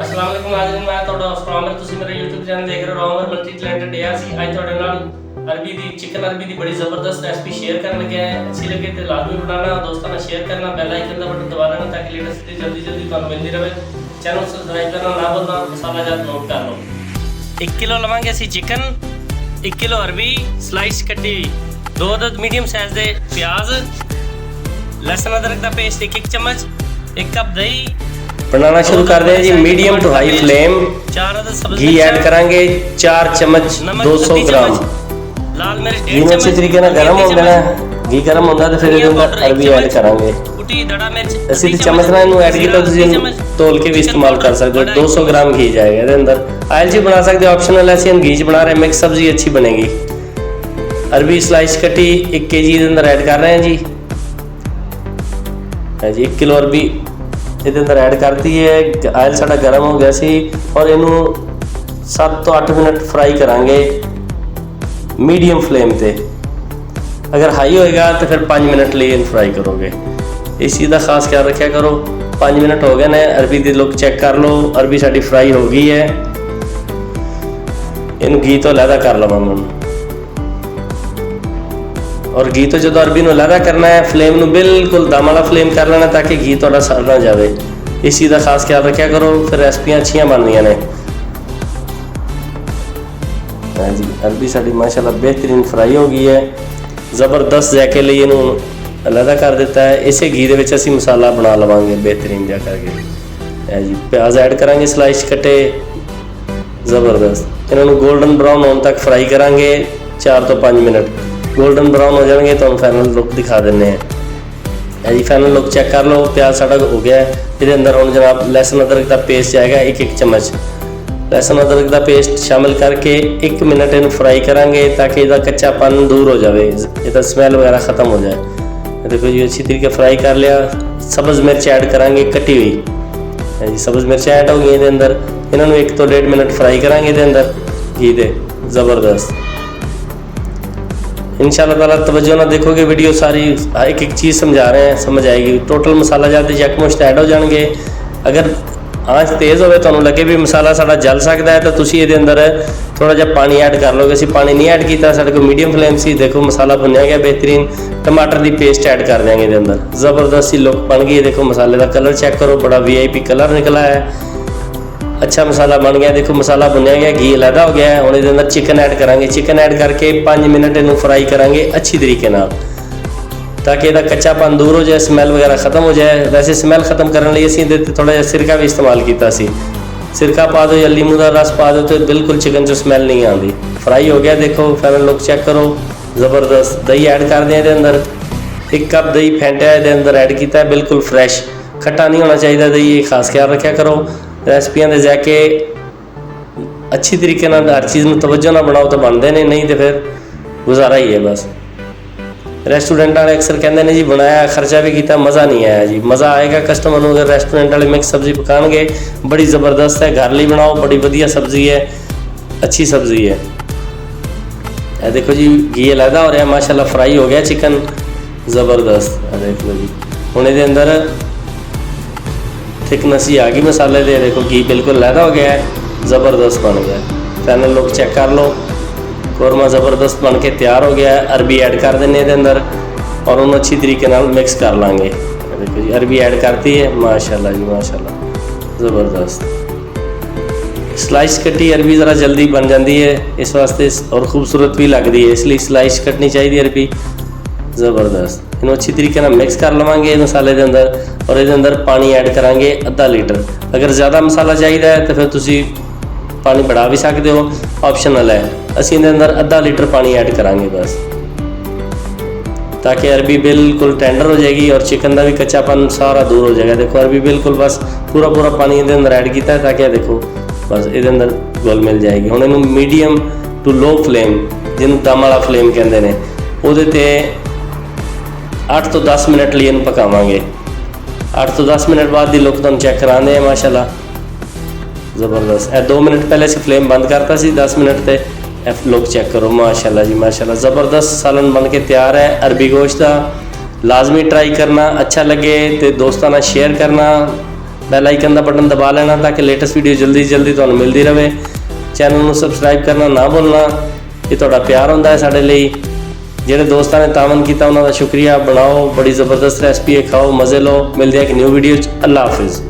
अस्सलाम वालेकुम नाज़रीन, मैं ਤੁਹਾਡਾ ਹੋਸਟ ਆਮਰ। ਤੁਸੀਂ ਮੇਰਾ YouTube ਚੈਨਲ ਦੇਖ ਰਹੇ ਹੋ ਆਮਰ ਮਲਟੀ ਟੈਲੈਂਟਡ ਹੈ। ਅਸੀਂ ਅੱਜ ਤੁਹਾਡੇ ਨਾਲ ਅਰਬੀ ਦੀ ਚਿਕਨ ਅਰਬੀ ਦੀ ਬੜੀ ਜ਼ਬਰਦਸਤ ਰੈਸਪੀ ਸ਼ੇਅਰ ਕਰਨ ਲੱਗੇ ਹਾਂ। ਅੱਛੀ ਲੱਗੇ ਤੇ ਲਾਜ਼ਮੀ ਬਣਾਉਣਾ, ਦੋਸਤਾਂ ਨਾਲ ਸ਼ੇਅਰ ਕਰਨਾ, ਬੈਲ ਆਈਕਨ ਦਾ ਬਟਨ ਦਬਾ ਦੇਣਾ ਤਾਂ ਕਿ ਲੇਟੈਸਟ ਤੇ ਜਲਦੀ ਤੁਹਾਨੂੰ ਮਿਲਦੀ ਰਹੇ। ਚੈਨਲ ਸਬਸਕ੍ਰਾਈਬ ਕਰਨਾ ਨਾ ਭੁੱਲਣਾ। ਮਸਾਲਾ ਜਾਤ ਨੋਟ ਕਰ ਲਓ। 1 ਕਿਲੋ ਲਵਾਂਗੇ ਅਸੀਂ ਚਿਕਨ, 1 ਕਿਲੋ ਅਰਬੀ ਸਲਾਈਸ ਕੱਟੀ, 2 ਅਦਦ ਮੀਡੀਅਮ ਸਾਈਜ਼ ਦੇ ਪਿਆਜ਼, ਲਸਣ ਅਦਰਕ ਦਾ ਪੇਸਟ 1 ਚਮਚ, 1 कप दही। बनाना शुरू कर दें जी। Medium to high flame. घी ऐड करांगे 4 चम्मच 200 ग्राम। लाल मिर्च घी में अच्छे तरीके से गर्म हो गया। घी गर्म होता तो फिर अरबी ऐड करांगे। ਅਸੀਂ ਤੇ ਚਮਚ ਨਾਲ ਇਹਨੂੰ ਐਡ ਕੀਤਾ, ਤੁਸੀਂ ਇਹਨੂੰ ਤੋਲ ਕੇ ਵੀ ਇਸਤੇਮਾਲ ਕਰ ਸਕਦੇ ਹੋ। 200 ग्राम घी जाएगा ਇਹਦੇ ਅੰਦਰ। ਆਇਲ ਜੀ ਬਣਾ ਸਕਦੇ ਹੋ, ਆਪਸ਼ਨਲ ਹੈ। ਅਸੀਂ ਘੀ ਚ ਬਣਾ ਰਹੇ, ਮਿਕਸ ਸਬਜ਼ੀ ਅੱਛੀ ਬਣੇਗੀ। ਅਰਬੀ ਸਲਾਈਸ ਕੱਟੀ 1 kg ਦੇ ਅੰਦਰ ਐਡ ਕਰ ਰਹੇ ਹਾਂ ਜੀ। ਹੈ ਜੀ 1 ਕਿਲੋ ਅਰਬੀ ਇਹਦੇ ਅੰਦਰ ਐਡ ਕਰਤੀ ਹੈ। ਆਇਲ ਸਾਡਾ ਗਰਮ ਹੋ ਗਿਆ ਸੀ ਔਰ ਇਹਨੂੰ 7 ਤੋਂ 8 ਮਿੰਟ ਫਰਾਈ ਕਰਾਂਗੇ ਮੀਡੀਅਮ ਫਲੇਮ ਤੇ। ਅਗਰ ਹਾਈ ਹੋਏਗਾ ਤਾਂ ਫਿਰ 5 ਮਿੰਟ ਲਈ ਇਹਨੂੰ ਫਰਾਈ ਕਰੋਗੇ। ਇਸ ਚੀਜ਼ ਦਾ ਖਾਸ ਖਿਆਲ ਰੱਖਿਆ ਕਰੋ। 5 ਮਿੰਟ ਹੋ ਗਏ ਨੇ। ਅਰਬੀ ਦੀ ਲੁੱਕ ਚੈੱਕ ਕਰ ਲਓ। ਅਰਬੀ ਸਾਡੀ ਫਰਾਈ ਹੋ ਗਈ ਹੈ। ਇਹਨੂੰ ਘੀ ਤੋਂ ਅਲੱਗ ਕਰ ਲਵਾਂਗੇ ਔਰ ਘੀ ਤੋਂ ਜਦੋਂ ਅਰਬੀ ਨੂੰ ਅਲੱਗ ਕਰਨਾ ਹੈ, ਫਲੇਮ ਨੂੰ ਬਿਲਕੁਲ ਦਮ ਵਾਲਾ ਫਲੇਮ ਕਰ ਲੈਣਾ ਤਾਂ ਕਿ ਘੀ ਤੁਹਾਡਾ ਸੜ ਨਾ ਜਾਵੇ। ਇਸ ਚੀਜ਼ ਦਾ ਖਾਸ ਖਿਆਲ ਰੱਖਿਆ ਕਰੋ, ਫਿਰ ਰੈਸਪੀਆਂ ਅੱਛੀਆਂ ਬਣਦੀਆਂ ਨੇ। ਹਾਂਜੀ ਅਰਬੀ ਸਾਡੀ ਮਾਸ਼ਾਅੱਲਾ ਬਿਹਤਰੀਨ ਫਰਾਈ ਹੋ ਗਈ ਹੈ। ਜ਼ਬਰਦਸਤ ਜ਼ਾਇਕੇ ਲਈ ਇਹਨੂੰ ਅਲੱਗ ਕਰ ਦਿੱਤਾ ਹੈ। ਇਸੇ ਘੀ ਦੇ ਵਿੱਚ ਅਸੀਂ ਮਸਾਲਾ ਬਣਾ ਲਵਾਂਗੇ ਬਿਹਤਰੀਨ ਜਿਹਾ ਕਰਕੇ। ਹੈ ਜੀ ਪਿਆਜ਼ ਐਡ ਕਰਾਂਗੇ ਸਲਾਈਸ ਕੱਟੇ ਜ਼ਬਰਦਸਤ। ਇਹਨਾਂ ਨੂੰ ਗੋਲਡਨ ਬਰਾਊਨ ਹੋਣ ਤੱਕ ਫਰਾਈ ਕਰਾਂਗੇ 4 ਤੋਂ 5 ਮਿੰਟ। गोल्डन ब्राउन हो जाएंगे तो हम फाइनल लुक दिखा देने हैं जी। फाइनल लुक चेक कर लो। प्याज साड़ा हो गया है। ये अंदर हम जनाब लहसुन अदरक का पेस्ट जाएगा 1 चम्मच। लहसुन अदरक का पेस्ट शामिल करके 1 मिनट इन फ्राई करांगे ताकि इसका कच्चापन दूर हो जाए, इसका स्मैल वगैरह ख़त्म हो जाए। देखो जी अच्छी तरीके फ्राई कर लिया। सब्ज़ मिर्च ऐड करांगे कटी हुई है जी। सब्ज़ मिर्च ऐड हो गई ये अंदर। इन्होंने 1 ਤੋਂ 1.5 मिनट फ्राई करांगे ये अंदर घी दे ज़बरदस्त। इंशाअल्लाह ताला तवज्जो ना देखोगे वीडियो सारी, एक चीज़ समझा रहे हैं, समझ आएगी। टोटल मसाला जाते यकमुश्त ऐड हो जाएंगे। अगर आँच तेज़ होवे तो लगे भी मसाला साड़ा जल सकता है तो तुसी ये अंदर थोड़ा जिहा पानी ऐड कर लोगे। असीं पानी नहीं ऐड किया, साढ़े को मीडियम फ्लेम से। देखो मसाला भुनिया गया बेहतरीन। टमाटर की पेस्ट ऐड कर देंगे ये अंदर। ज़बरदस्त सी लुक बन गई है। देखो मसाले का कलर चेक करो, बड़ा VIP कलर निकला है। अच्छा मसाला बन गया। देखो मसाला भुनिया गया, घी अलहदा हो गया है। हम इसके अंदर चिकन ऐड करांगे। चिकन ऐड करके 5 मिनट इन्हू फ्राई करांगे अच्छी तरीके नाल ताकि इसका कच्चापन दूर हो जाए, स्मैल वगैरह ख़त्म हो जाए। वैसे स्मैल ख़त्म करने लिए असीं थोड़ा जिहा सिरका भी इस्तेमाल किया सी। सिरका पा दो या लीमू का रस पा दो तो बिल्कुल चिकन चो स्मैल नहीं आती। फ्राई हो गया। देखो फाइनल लुक चेक करो ज़बरदस्त। दही ऐड कर दें ये अंदर। 1 कप दही फेंटिया ये अंदर ऐड किया, बिल्कुल फ्रैश। खट्टा नहीं होना चाहिए दही, खास ख्याल रखा करो। रेसिपियां दे जाके अच्छी तरीके नाल हर चीज़ में तवज्जो ना बनाओ तो बनते नहीं, नहीं तो फिर गुजारा ही है बस। रेस्टोरेंट वाले अक्सर कहते हैं जी बनाया खर्चा भी किया, मज़ा नहीं आया जी। मज़ा आएगा कस्टमर को अगर रेस्टोरेंट वाले मिक्स सब्जी पकाएंगे। बड़ी ज़बरदस्त है, घर लिए बनाओ, बड़ी वधिया सब्जी है, अच्छी सब्जी है। देखो जी घी अलहदा हो रहा है माशाल्लाह। फ्राई हो गया चिकन ज़बरदस्त। देखो जी हुण इहदे अंदर थिकनेस ही आ गई मसाले दे। देखो घी बिल्कुल अलहदा हो गया है, ज़बरदस्त बन गया। फाइनल लुक चेक कर लो। कौरमा ज़बरदस्त बन के तैयार हो गया है। अरबी ऐड कर देने के अंदर और उन्होंने अच्छी तरीके नाल मिक्स कर लाँगे। देखो जी अरबी ऐड करती है माशाल्लाह जी माशाल्लाह ज़बरदस्त। स्लाइस कटी अरबी ज़रा जल्दी बन जाती है इस वास्ते और खूबसूरत भी लगती है, इसलिए स्लाइस कटनी चाहिए अरबी ज़बरदस्त। इन्हों अच्छी तरीके नाल मिक्स कर लवांगे मसाले के अंदर और ये अंदर पानी ऐड करांगे आधा लीटर। अगर ज़्यादा मसाला चाहिए तो फिर तुसी पानी बढ़ा भी सकते हो, ऑप्शनल है। असीं इहदे अंदर आधा लीटर पानी ऐड करांगे बस ताकि अरबी बिल्कुल टेंडर हो जाएगी और चिकन का भी कच्चापन सारा दूर हो जाएगा। देखो अरबी बिल्कुल बस पूरा पानी इहदे अंदर ऐड किया है ताकि देखो बस इहदे अंदर घुल मिल जाएगी। हुण इहनूं मीडियम टू लो फ्लेम जिन्होंने दम वाला फ्लेम कहते हैं उहदे ते 8 ਤੋਂ 10 मिनट लिए इन्हूं पकावांगे। 8 ਤੋਂ 10 मिनट बाद की लुक तुम चेक कराने हैं माशाल्लाह ज़बरदस्त। 2 मिनट पहले से फ्लेम बंद करता सी, 10 मिनट ते लुक चेक करो माशाल्लाह जी माशाल्लाह। ज़बरदस्त सालन बन के तैयार है अरबी गोश्त का। लाजमी ट्राई करना, अच्छा लगे तो दोस्तों नाल शेयर करना, ਬੈਲ ਆਈਕਨ ਦਾ ਬਟਨ ਦਬਾ ਲੈਣਾ ਤਾਂ ਕਿ ਲੇਟੈਸਟ ਵੀਡੀਓ ਜਲਦੀ ਤੁਹਾਨੂੰ ਮਿਲਦੀ ਰਹੇ। ਚੈਨਲ ਨੂੰ ਸਬਸਕ੍ਰਾਈਬ ਕਰਨਾ ਨਾ ਭੁੱਲਣਾ, ਇਹ ਤੁਹਾਡਾ ਪਿਆਰ ਹੁੰਦਾ ਹੈ ਸਾਡੇ ਲਈ। ਜਿਹੜੇ ਦੋਸਤਾਂ ਨੇ ਤਾਮਨ ਕੀਤਾ ਉਹਨਾਂ ਦਾ ਸ਼ੁਕਰੀਆ। ਬਣਾਓ, ਬੜੀ ਜ਼ਬਰਦਸਤ ਰੈਸਪੀ ਹੈ, ਖਾਓ, ਮਜ਼ੇ ਲਓ। ਮਿਲਦੇ ਹਾਂ ਇੱਕ ਨਿਊ ਵੀਡੀਓ 'ਚ। ਅੱਲਾ ਹਾਫਿਜ਼।